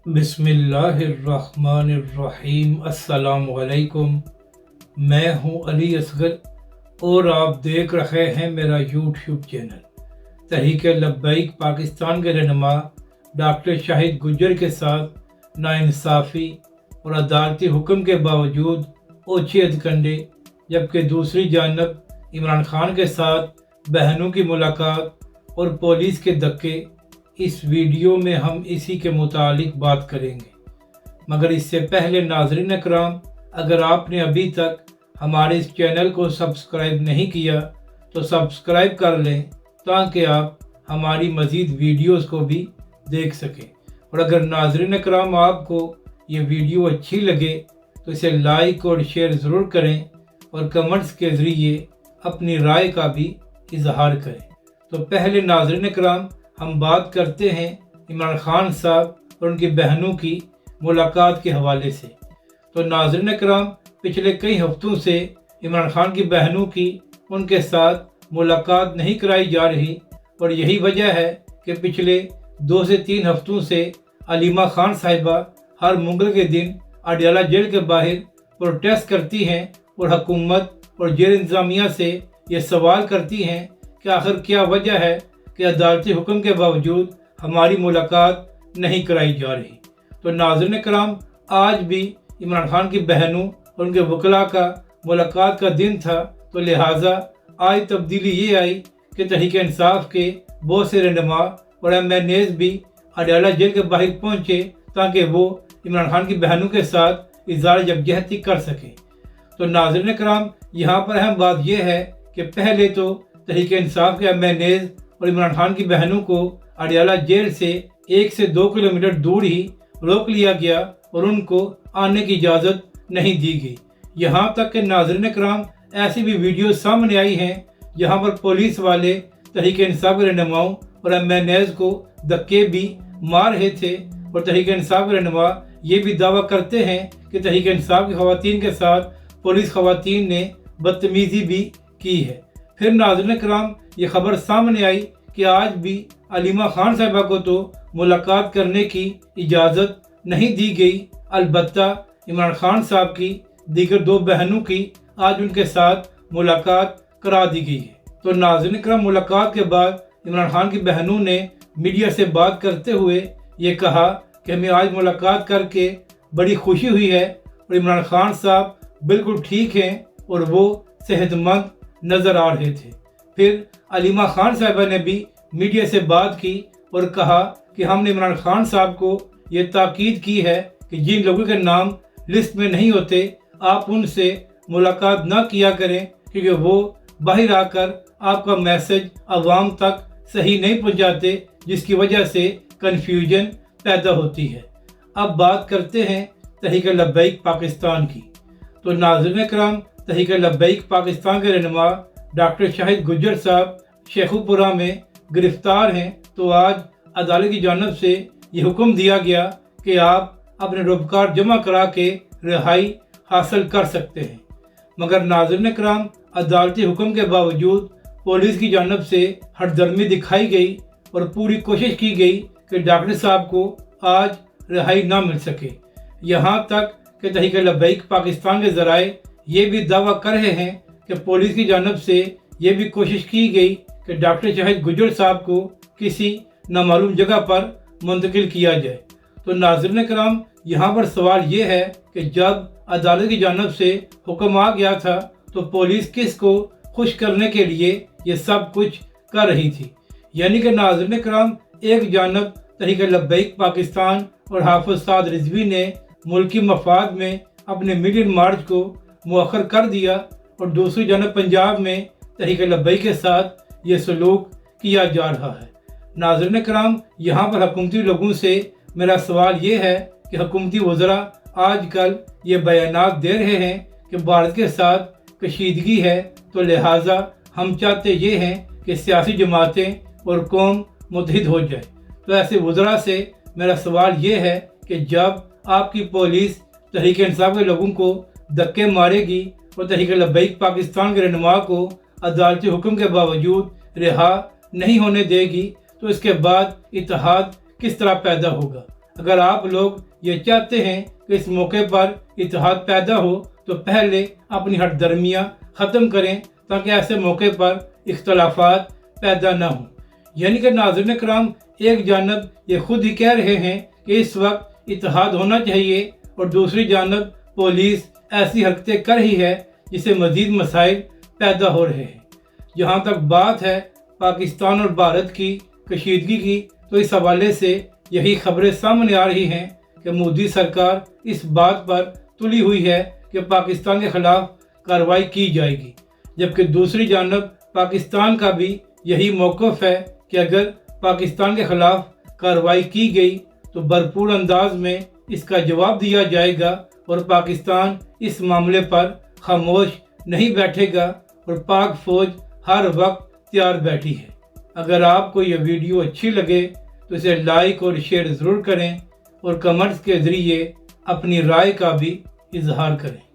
बिस्मिल्लाहिर्रहमानिर्रहीम। अस्सलाम वालेकुम। मैं हूं अली असगर और आप देख रहे हैं मेरा यूट्यूब चैनल। तहरीक लब्बैक पाकिस्तान के रहनुमा डॉक्टर शाहिद गुज्जर के साथ नाइंसाफ़ी और अदालती हुक्म के बावजूद ओछी हथकंडे, जबकि दूसरी जानब इमरान खान के साथ बहनों की मुलाकात और पुलिस के धक्के। इस वीडियो में हम इसी के मुतालिक बात करेंगे, मगर इससे पहले नाज़रीन अकराम, अगर आपने अभी तक हमारे इस चैनल को सब्सक्राइब नहीं किया तो सब्सक्राइब कर लें ताकि आप हमारी मज़ीद वीडियोस को भी देख सकें। और अगर नाज़रीन अकराम आपको ये वीडियो अच्छी लगे तो इसे लाइक और शेयर ज़रूर करें और कमेंट्स के ज़रिए अपनी राय का भी इजहार करें। तो पहले नाज़रीन अकराम, हम बात करते हैं इमरान खान साहब और उनकी बहनों की मुलाकात के हवाले से। तो नाज़रीन अकराम, पिछले कई हफ्तों से इमरान खान की बहनों की उनके साथ मुलाकात नहीं कराई जा रही, और यही वजह है कि पिछले 2 से 3 हफ्तों से अलीमा खान साहिबा हर मंगल के दिन अडयाला जेल के बाहर प्रोटेस्ट करती हैं और हुकूमत और जेल इंतज़ामिया से ये सवाल करती हैं कि आखिर क्या वजह है कि अदालती हुक्म के बावजूद हमारी मुलाकात नहीं कराई जा रही। तो नाज़रीन कराम, आज भी इमरान खान की बहनों और उनके वकला का मुलाकात का दिन था, तो लिहाजा आज तब्दीली ये आई कि तहरीक इंसाफ के बहुत से रहनुमा और MNAs भी अडयाला जेल के बाहर पहुँचे ताकि वो इमरान खान की बहनों के साथ इज़हार यकजहती कर सकें। तो नाज़रीन कराम, यहाँ पर अहम बात यह है कि पहले तो तहरीक इंसाफ के MNAs और इमरान खान की बहनों को अडयाला जेल से 1 से 2 किलोमीटर दूर ही रोक लिया गया और उनको आने की इजाज़त नहीं दी गई। यहाँ तक कि नाज़रीन कराम, ऐसी भी वीडियो सामने आई हैं जहाँ पर पुलिस वाले तहरीक इंसाफ के रहनुमाओं और MNAs को धक्के भी मार रहे थे, और तहरीक इंसाफ के रहनुमा ये भी दावा करते हैं कि तहरीक इंसाफ की ख़वातीन के साथ पुलिस ख़वातीन ने बदतमीज़ी भी की है। फिर नाज़रीन कराम, ये खबर सामने आई कि आज भी अलीमा खान साहिबा को तो मुलाकात करने की इजाज़त नहीं दी गई, अलबत्ता इमरान खान साहब की दीगर 2 बहनों की आज उनके साथ मुलाकात करा दी गई है। तो नाज़रीन कराम, मुलाकात के बाद इमरान खान की बहनों ने मीडिया से बात करते हुए ये कहा कि हमें आज मुलाकात करके बड़ी खुशी हुई है और इमरान खान साहब बिल्कुल ठीक हैं और वो सेहतमंद नज़र आ रहे थे। फिर अलीमा खान साहिबा ने भी मीडिया से बात की और कहा कि हमने इमरान खान साहब को ये ताकीद की है कि जिन लोगों के नाम लिस्ट में नहीं होते आप उनसे मुलाकात ना किया करें, क्योंकि वो बाहर आकर आपका मैसेज आवाम तक सही नहीं पहुंचाते, जिसकी वजह से कन्फ्यूजन पैदा होती है। अब बात करते हैं तहरीक लब्बैक पाकिस्तान की। तो नाज़रीन कराम, तहरीक लब्बैक पाकिस्तान के रहनुमा डॉक्टर शाहिद गुज्जर साहब शेखुपुरा में गिरफ्तार हैं। तो आज अदालत की जानिब से ये हुक्म दिया गया कि आप अपने रोबकार जमा करा के रिहाई हासिल कर सकते हैं, मगर नाज़रीन कराम, अदालती हुक्म के बावजूद पुलिस की जानिब से हरदर्मी दिखाई गई और पूरी कोशिश की गई कि डॉक्टर साहब को आज रिहाई ना मिल सके। यहाँ तक कि तहरीक लब्बैक पाकिस्तान के ज़राए ये भी दावा कर रहे हैं कि पुलिस की जानिब से ये भी कोशिश की गई कि डॉक्टर शाहिद गुज्जर साहब को किसी नामालूम जगह पर मुंतकिल किया जाए। तो नाज़रीन कराम, यहाँ पर सवाल ये है कि जब अदालत की जानिब से हुक्म आ गया था तो पुलिस किस को खुश करने के लिए ये सब कुछ कर रही थी। यानी कि नाज़रीन कराम, एक जानब तहरीक लब्बैक पाकिस्तान और हाफिज साद रिजवी ने मुल्की मफाद में अपने मिलियन मार्च को मुअख्खर कर दिया, और दूसरी जानब पंजाब में तहरीक लब्बैक के साथ ये सलूक किया जा रहा है। नाज़रीन कराम, यहाँ पर हुकूमती लोगों से मेरा सवाल ये है कि हुकूमती वज़रा आजकल ये बयानात दे रहे हैं कि भारत के साथ कशीदगी है, तो लिहाजा हम चाहते ये हैं कि सियासी जमातें और कौम मुत्तहिद हो जाए। तो ऐसे वज़रा से मेरा सवाल ये है कि जब आपकी पुलिस तहरीक इंसाफ के लोगों को धक्के मारेगी और तहरीक लब्बैक पाकिस्तान के रहनुमा को अदालती हुक्म के बावजूद रिहा नहीं होने देगी, तो इसके बाद इत्तेहाद किस तरह पैदा होगा। اگر آپ لوگ یہ چاہتے ہیں کہ اس موقع پر اتحاد پیدا ہو تو پہلے اپنی ہٹ درمیاں ختم کریں تاکہ ایسے موقع پر اختلافات پیدا نہ ہوں۔ یعنی کہ ناظرین کرام، ایک جانب یہ خود ہی کہہ رہے ہیں کہ اس وقت اتحاد ہونا چاہیے اور دوسری جانب پولیس ایسی حرکتیں کر رہی ہے جس سے مزید مسائل پیدا ہو رہے ہیں۔ جہاں تک بات ہے پاکستان اور بھارت کی کشیدگی کی، تو اس حوالے سے یہی خبریں سامنے آ رہی ہیں کہ مودی سرکار اس بات پر تلی ہوئی ہے کہ پاکستان کے خلاف کارروائی کی جائے گی، جبکہ دوسری جانب پاکستان کا بھی یہی موقف ہے کہ اگر پاکستان کے خلاف کارروائی کی گئی تو بھرپور انداز میں اس کا جواب دیا جائے گا اور پاکستان اس معاملے پر خاموش نہیں بیٹھے گا اور پاک فوج ہر وقت تیار بیٹھی ہے۔ اگر آپ کو یہ ویڈیو اچھی لگے تو اسے لائک اور شیئر ضرور کریں اور کمنٹس کے ذریعے اپنی رائے کا بھی اظہار کریں۔